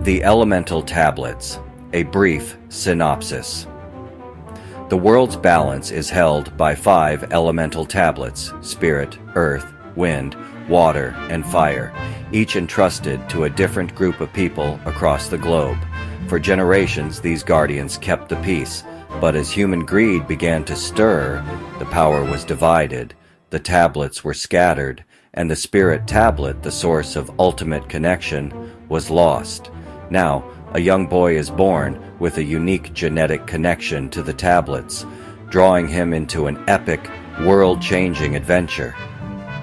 The Elemental Tablets, a brief synopsis. The world's balance is held by 5 elemental tablets: spirit, earth, wind, water, and fire, each entrusted to a different group of people across the globe. For generations, these guardians kept the peace, but as human greed began to stir, the power was divided, the tablets were scattered, and the spirit tablet, the source of ultimate connection, was lost. Now, a young boy is born with a unique genetic connection to the tablets, drawing him into an epic, world-changing adventure.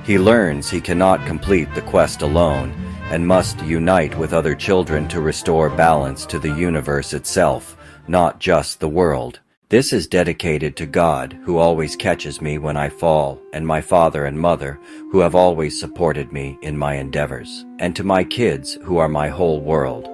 He learns he cannot complete the quest alone and must unite with other children to restore balance to the universe itself, not just the world. This is dedicated to God, who always catches me when I fall, and my father and mother, who have always supported me in my endeavors, and to my kids, who are my whole world.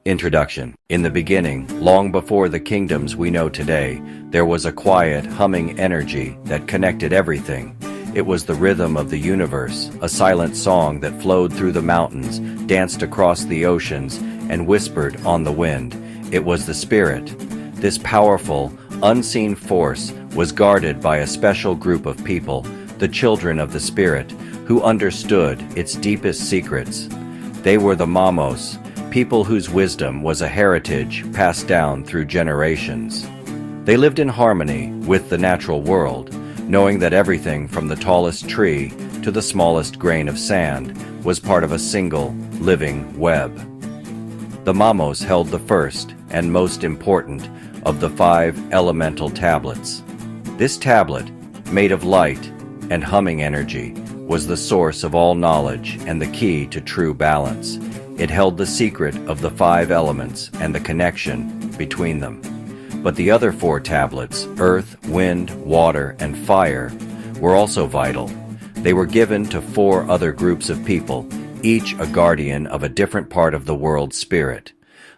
Introduction. In the beginning, long before the kingdoms we know today, there was a quiet, humming energy that connected everything. It was the rhythm of the universe, a silent song that flowed through the mountains, danced across the oceans, and whispered on the wind. It was the spirit. This powerful, unseen force was guarded by a special group of people, the children of the spirit, who understood its deepest secrets. They were the Mamos, people whose wisdom was a heritage passed down through generations. They lived in harmony with the natural world, knowing that everything from the tallest tree to the smallest grain of sand was part of a single, living web. The Mamos held the first and most important of the 5 elemental tablets. This tablet, made of light and humming energy, was the source of all knowledge and the key to true balance. It held the secret of the 5 elements and the connection between them. But the other 4 tablets, earth, wind, water, and fire, were also vital. They were given to 4 other groups of people, each a guardian of a different part of the world's spirit.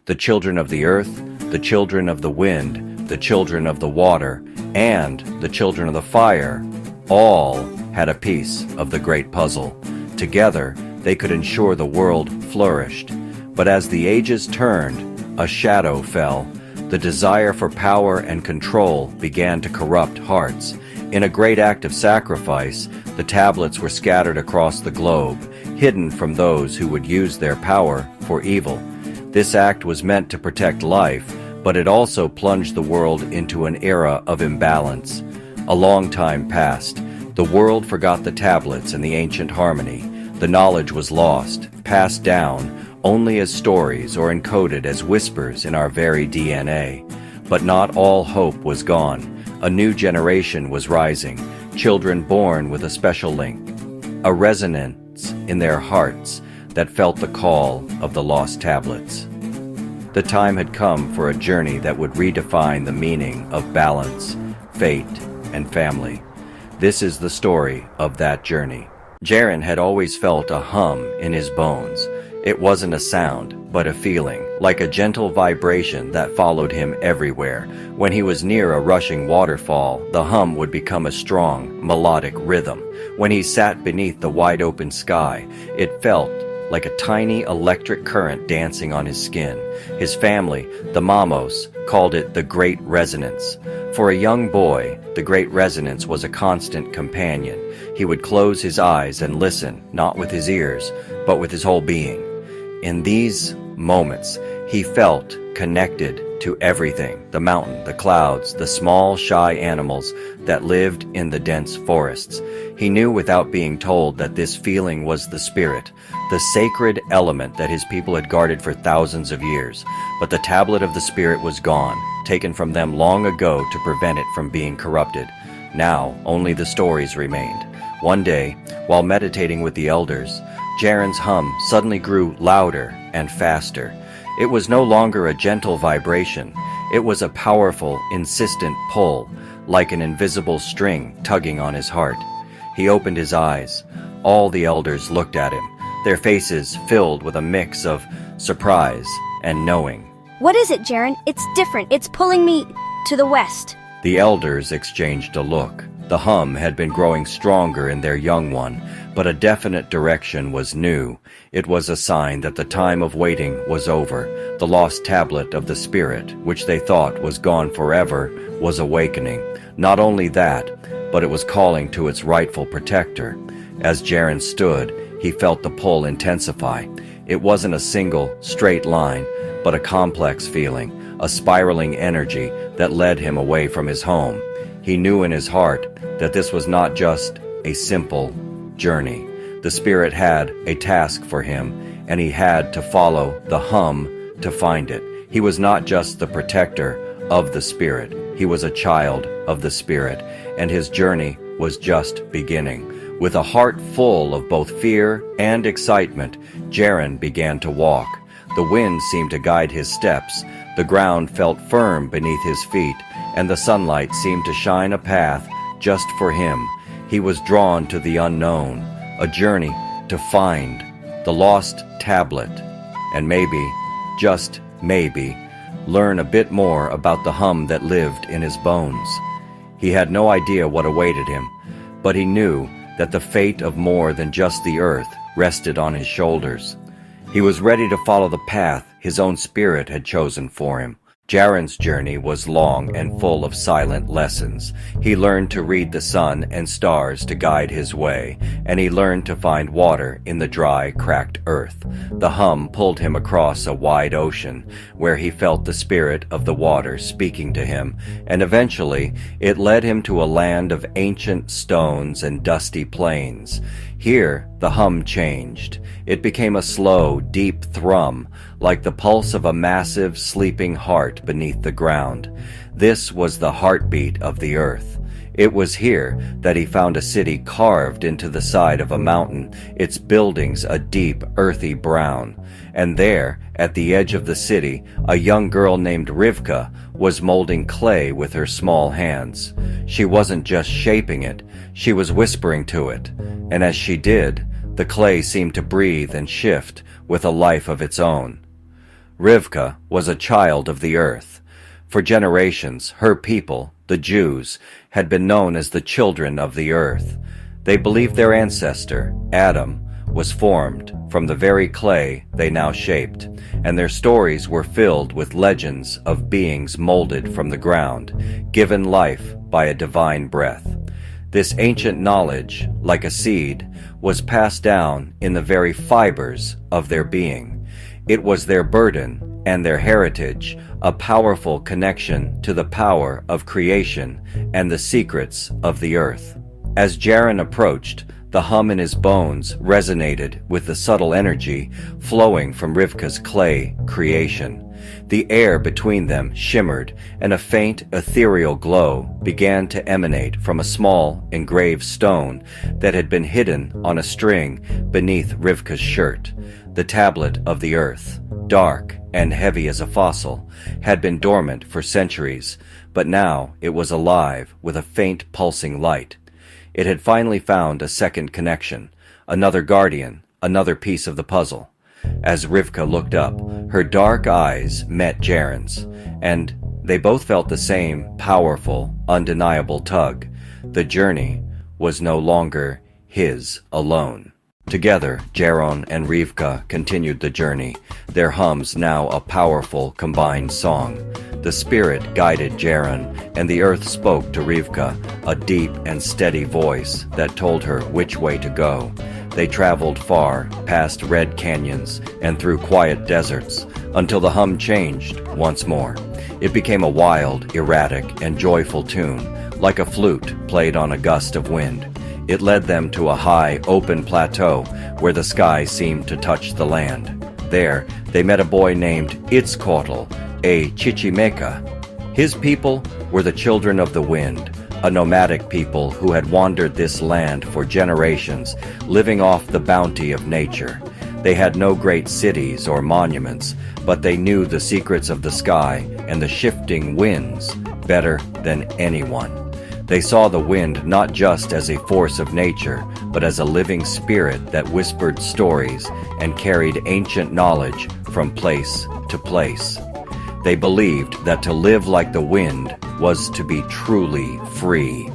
The children of the earth, the children of the wind, the children of the water, and the children of the fire, all had a piece of the great puzzle. Together, they could ensure the world flourished. But as the ages turned, a shadow fell. The desire for power and control began to corrupt hearts. In a great act of sacrifice, the tablets were scattered across the globe, hidden from those who would use their power for evil. This act was meant to protect life, but it also plunged the world into an era of imbalance. A long time passed. The world forgot the tablets and the ancient harmony. The knowledge was lost, passed down only as stories or encoded as whispers in our very DNA. But not all hope was gone. A new generation was rising, children born with a special link, a resonance in their hearts that felt the call of the lost tablets. The time had come for a journey that would redefine the meaning of balance, fate, and family. This is the story of that journey. Jaren had always felt a hum in his bones. It wasn't a sound, but a feeling, like a gentle vibration that followed him everywhere. When he was near a rushing waterfall, the hum would become a strong, melodic rhythm. When he sat beneath the wide-open sky, it felt like a tiny electric current dancing on his skin. His family, the Mamos, called it the Great Resonance. For a young boy, the Great Resonance was a constant companion. He would close his eyes and listen, not with his ears, but with his whole being. In these moments, he felt connected to everything: the mountain, the clouds, the small, shy animals that lived in the dense forests. He knew without being told that this feeling was the spirit, the sacred element that his people had guarded for thousands of years. But the tablet of the spirit was gone, taken from them long ago to prevent it from being corrupted. Now, only the stories remained. One day, while meditating with the elders, Jaren's hum suddenly grew louder and faster. It was no longer a gentle vibration. It was a powerful, insistent pull, like an invisible string tugging on his heart. He opened his eyes. All the elders looked at him, their faces filled with a mix of surprise and knowing. What is it, Jaren? It's different. It's pulling me to the west. The elders exchanged a look. The hum had been growing stronger in their young one, but a definite direction was new. It was a sign that the time of waiting was over. The lost tablet of the spirit, which they thought was gone forever, was awakening. Not only that, but it was calling to its rightful protector. As Jaren stood, he felt the pull intensify. It wasn't a single, straight line, but a complex feeling, a spiraling energy that led him away from his home. He knew in his heart that this was not just a simple journey. The spirit had a task for him, and he had to follow the hum to find it. He was not just the protector of the spirit. He was a child of the spirit, and his journey was just beginning. With a heart full of both fear and excitement, Jaren began to walk. The wind seemed to guide his steps. The ground felt firm beneath his feet, and the sunlight seemed to shine a path just for him. He was drawn to the unknown, a journey to find the lost tablet, and maybe, just maybe, learn a bit more about the hum that lived in his bones. He had no idea what awaited him, but he knew that the fate of more than just the earth rested on his shoulders. He was ready to follow the path his own spirit had chosen for him. Jaren's journey was long and full of silent lessons. He learned to read the sun and stars to guide his way, and he learned to find water in the dry, cracked earth. The hum pulled him across a wide ocean, where he felt the spirit of the water speaking to him, and eventually it led him to a land of ancient stones and dusty plains. Here, the hum changed. It became a slow, deep thrum, like the pulse of a massive, sleeping heart beneath the ground. This was the heartbeat of the earth. It was here that he found a city carved into the side of a mountain, its buildings a deep, earthy brown. And there, at the edge of the city, a young girl named Rivka was molding clay with her small hands. She wasn't just shaping it, she was whispering to it. And as she did, the clay seemed to breathe and shift with a life of its own. Rivka was a child of the earth. For generations, her people, the Jews, had been known as the children of the earth. They believed their ancestor, Adam, was formed from the very clay they now shaped, and their stories were filled with legends of beings molded from the ground, given life by a divine breath. This ancient knowledge, like a seed, was passed down in the very fibers of their being. It was their burden and their heritage, a powerful connection to the power of creation and the secrets of the earth. As Jaren approached, the hum in his bones resonated with the subtle energy flowing from Rivka's clay creation. The air between them shimmered, and a faint, ethereal glow began to emanate from a small, engraved stone that had been hidden on a string beneath Rivka's shirt. The tablet of the earth, dark and heavy as a fossil, had been dormant for centuries, but now it was alive with a faint pulsing light. It had finally found a second connection, another guardian, another piece of the puzzle. As Rivka looked up, her dark eyes met Jaren's, and they both felt the same powerful, undeniable tug. The journey was no longer his alone. Together, Jaren and Rivka continued the journey, their hums now a powerful, combined song. The spirit guided Jaren, and the earth spoke to Rivka, a deep and steady voice that told her which way to go. They traveled far, past red canyons and through quiet deserts, until the hum changed once more. It became a wild, erratic, and joyful tune, like a flute played on a gust of wind. It led them to a high, open plateau where the sky seemed to touch the land. There, they met a boy named Itzcoatl, a Chichimeca. His people were the children of the wind, a nomadic people who had wandered this land for generations, living off the bounty of nature. They had no great cities or monuments, but they knew the secrets of the sky and the shifting winds better than anyone. They saw the wind not just as a force of nature, but as a living spirit that whispered stories and carried ancient knowledge from place to place. They believed that to live like the wind was to be truly free.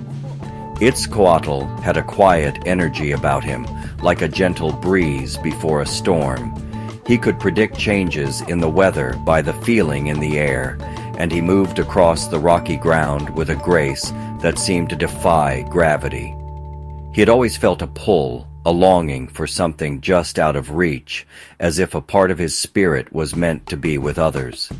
Itzcoatl had a quiet energy about him, like a gentle breeze before a storm. He could predict changes in the weather by the feeling in the air, and he moved across the rocky ground with a grace that seemed to defy gravity. He had always felt a pull, a longing for something just out of reach, as if a part of his spirit was meant to be with others.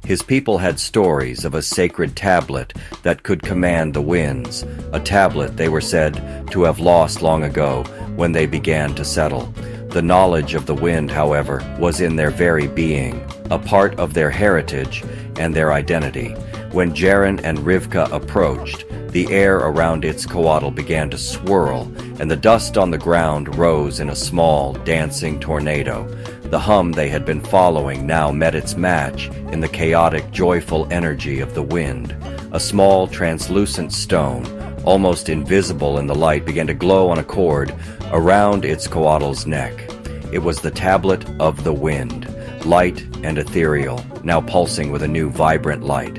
His people had stories of a sacred tablet that could command the winds, a tablet they were said to have lost long ago when they began to settle. The knowledge of the wind, however, was in their very being, a part of their heritage and their identity. When Jaren and Rivka approached, the air around Itzcoatl began to swirl, and the dust on the ground rose in a small, dancing tornado. The hum they had been following now met its match in the chaotic, joyful energy of the wind. A small, translucent stone, almost invisible in the light, began to glow on a cord around Itzcoatl's neck. It was the tablet of the wind, light and ethereal, now pulsing with a new vibrant light.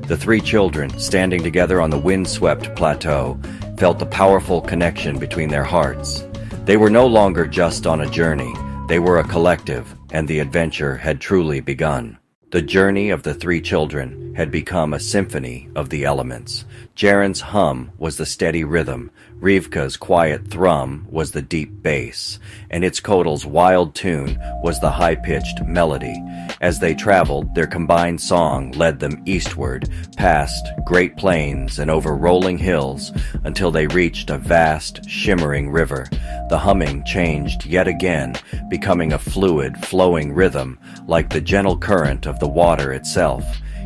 The three children, standing together on the wind-swept plateau, felt the powerful connection between their hearts. They were no longer just on a journey. They were a collective, and the adventure had truly begun. The journey of the three children had become a symphony of the elements. Jaren's hum was the steady rhythm, Rivka's quiet thrum was the deep bass, and Itzcoatl's wild tune was the high-pitched melody. As they traveled, their combined song led them eastward, past great plains and over rolling hills, until they reached a vast, shimmering river. The humming changed yet again, becoming a fluid, flowing rhythm, like the gentle current of the water itself.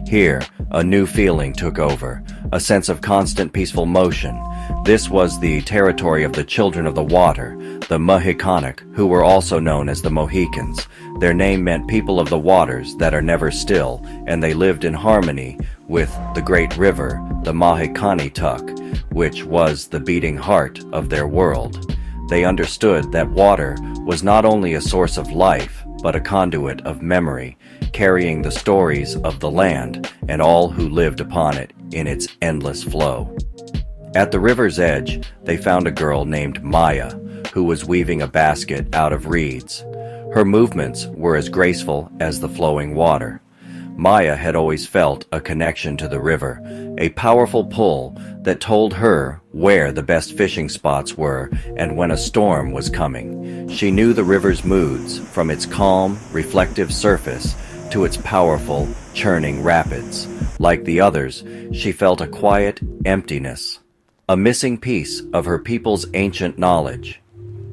Here, a new feeling took over, a sense of constant peaceful motion. This was the territory of the children of the water, the Mhicanic, who were also known as the Mohicans. Their name meant people of the waters that are never still, and they lived in harmony with the great river, the Mahicanituk, which was the beating heart of their world. They understood that water was not only a source of life, but a conduit of memory, carrying the stories of the land and all who lived upon it in its endless flow. At the river's edge, they found a girl named Maya, who was weaving a basket out of reeds. Her movements were as graceful as the flowing water. Maya had always felt a connection to the river, a powerful pull that told her where the best fishing spots were and when a storm was coming. She knew the river's moods, from its calm, reflective surface to its powerful, churning rapids. Like the others, she felt a quiet emptiness, a missing piece of her people's ancient knowledge.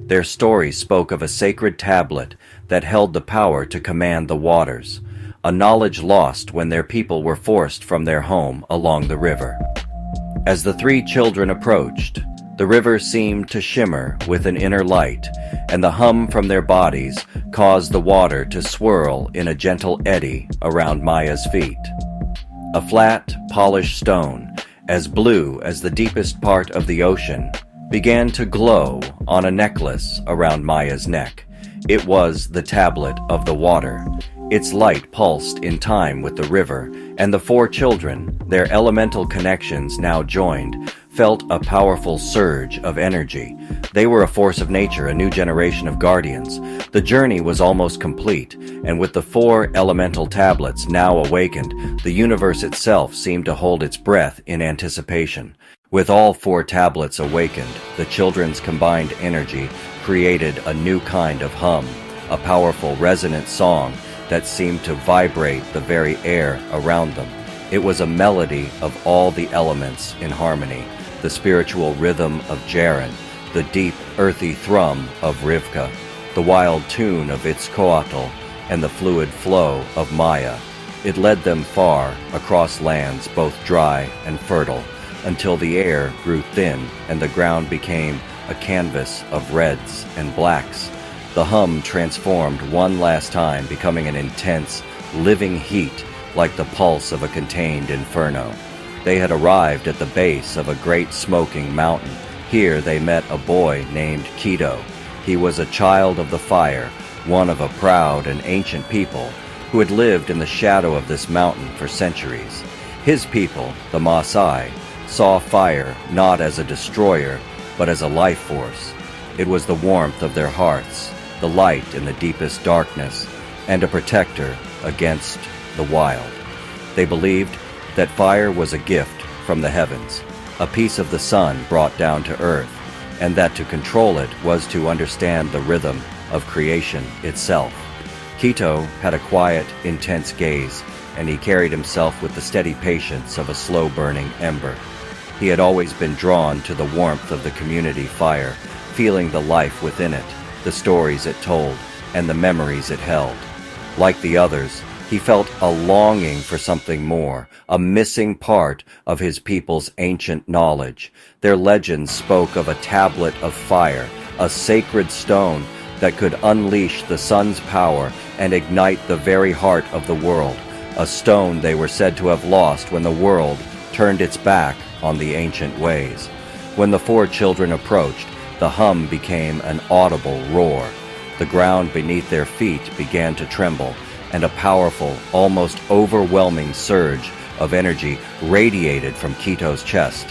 Their stories spoke of a sacred tablet that held the power to command the waters, a knowledge lost when their people were forced from their home along the river. As the three children approached, the river seemed to shimmer with an inner light, and the hum from their bodies caused the water to swirl in a gentle eddy around Maya's feet. A flat, polished stone, as blue as the deepest part of the ocean, began to glow on a necklace around Maya's neck. It was the tablet of the water. Its light pulsed in time with the river, and the four children, their elemental connections now joined, felt a powerful surge of energy. They were a force of nature, a new generation of guardians. The journey was almost complete, and with the four elemental tablets now awakened, the universe itself seemed to hold its breath in anticipation. With all four tablets awakened, the children's combined energy created a new kind of hum, a powerful resonant song that seemed to vibrate the very air around them. It was a melody of all the elements in harmony, the spiritual rhythm of Jaren, the deep, earthy thrum of Rivka, the wild tune of Itzcoatl, and the fluid flow of Maya. It led them far across lands both dry and fertile, until the air grew thin and the ground became a canvas of reds and blacks. The hum transformed one last time, becoming an intense, living heat like the pulse of a contained inferno. They had arrived at the base of a great smoking mountain. Here they met a boy named Keto. He was a child of the fire, one of a proud and ancient people who had lived in the shadow of this mountain for centuries. His people, the Maasai, saw fire not as a destroyer, but as a life force. It was the warmth of their hearts, the light in the deepest darkness, and a protector against the wild. They believed that fire was a gift from the heavens, a piece of the sun brought down to earth, and that to control it was to understand the rhythm of creation itself. Quito had a quiet, intense gaze, and he carried himself with the steady patience of a slow-burning ember. He had always been drawn to the warmth of the community fire, feeling the life within it, the stories it told, and the memories it held. Like the others, he felt a longing for something more, a missing part of his people's ancient knowledge. Their legends spoke of a tablet of fire, a sacred stone that could unleash the sun's power and ignite the very heart of the world, a stone they were said to have lost when the world turned its back on the ancient ways. When the four children approached, the hum became an audible roar. The ground beneath their feet began to tremble, and a powerful, almost overwhelming surge of energy radiated from Quito's chest.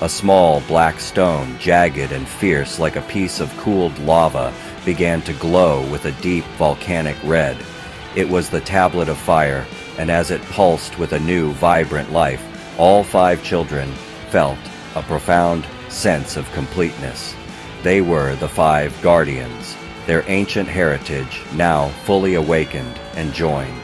A small black stone, jagged and fierce like a piece of cooled lava, began to glow with a deep volcanic red. It was the tablet of fire, and as it pulsed with a new, vibrant life, all five children felt a profound sense of completeness. They were the five guardians, their ancient heritage now fully awakened and joined.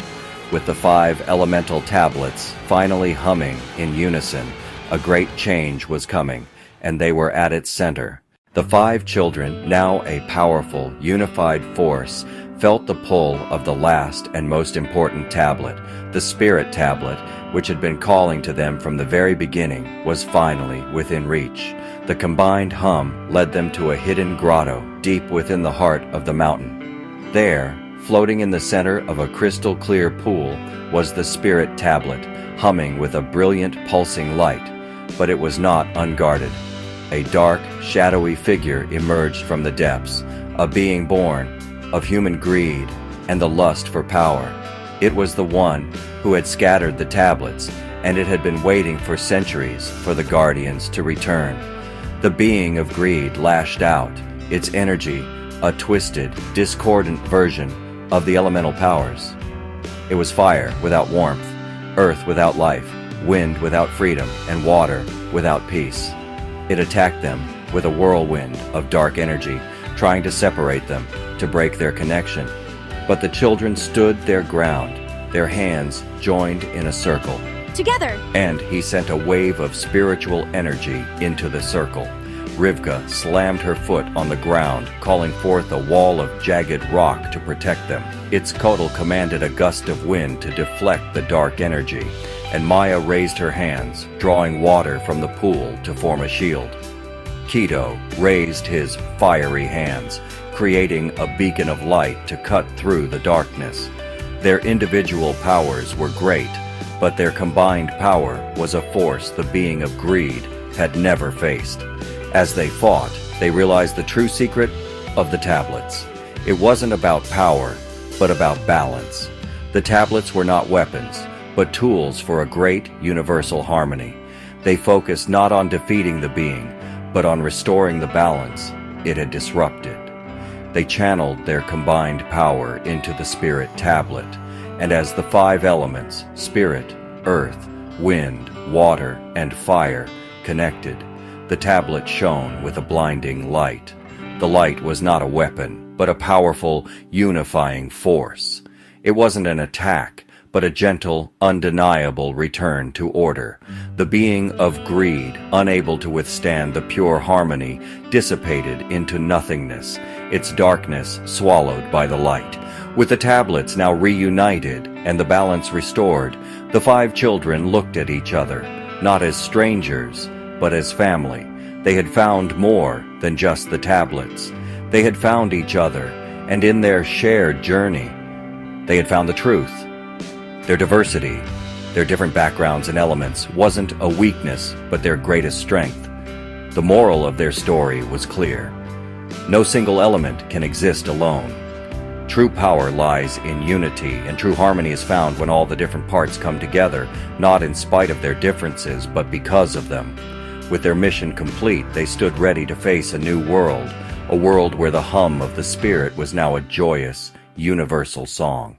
With the five elemental tablets finally humming in unison, a great change was coming, and they were at its center. The five children, now a powerful, unified force, felt the pull of the last and most important tablet. The spirit tablet, which had been calling to them from the very beginning, was finally within reach. The combined hum led them to a hidden grotto deep within the heart of the mountain. There, floating in the center of a crystal-clear pool, was the spirit tablet, humming with a brilliant pulsing light. But it was not unguarded. A dark, shadowy figure emerged from the depths, a being born of human greed and the lust for power. It was the one who had scattered the tablets, and it had been waiting for centuries for the guardians to return. The being of greed lashed out, its energy a twisted, discordant version of the elemental powers. It was fire without warmth, earth without life, wind without freedom, and water without peace. It attacked them with a whirlwind of dark energy, trying to separate them, to break their connection. But the children stood their ground, their hands joined in a circle. Together! And he sent a wave of spiritual energy into the circle. Rivka slammed her foot on the ground, calling forth a wall of jagged rock to protect them. Its Kotal commanded a gust of wind to deflect the dark energy, and Maya raised her hands, drawing water from the pool to form a shield. Quito raised his fiery hands, creating a beacon of light to cut through the darkness. Their individual powers were great, but their combined power was a force the being of greed had never faced. As they fought, they realized the true secret of the tablets. It wasn't about power, but about balance. The tablets were not weapons, but tools for a great universal harmony. They focused not on defeating the being, but on restoring the balance it had disrupted. They channeled their combined power into the spirit tablet, and as the five elements, spirit, earth, wind, water, and fire, connected, the tablet shone with a blinding light. The light was not a weapon, but a powerful, unifying force. It wasn't an attack, but a gentle, undeniable return to order. The being of greed, unable to withstand the pure harmony, dissipated into nothingness, its darkness swallowed by the light. With the tablets now reunited and the balance restored, the five children looked at each other, not as strangers, but as family. They had found more than just the tablets. They had found each other, and in their shared journey, they had found the truth. Their diversity, their different backgrounds and elements, wasn't a weakness, but their greatest strength. The moral of their story was clear. No single element can exist alone. True power lies in unity, and true harmony is found when all the different parts come together, not in spite of their differences, but because of them. With their mission complete, they stood ready to face a new world, a world where the hum of the spirit was now a joyous, universal song.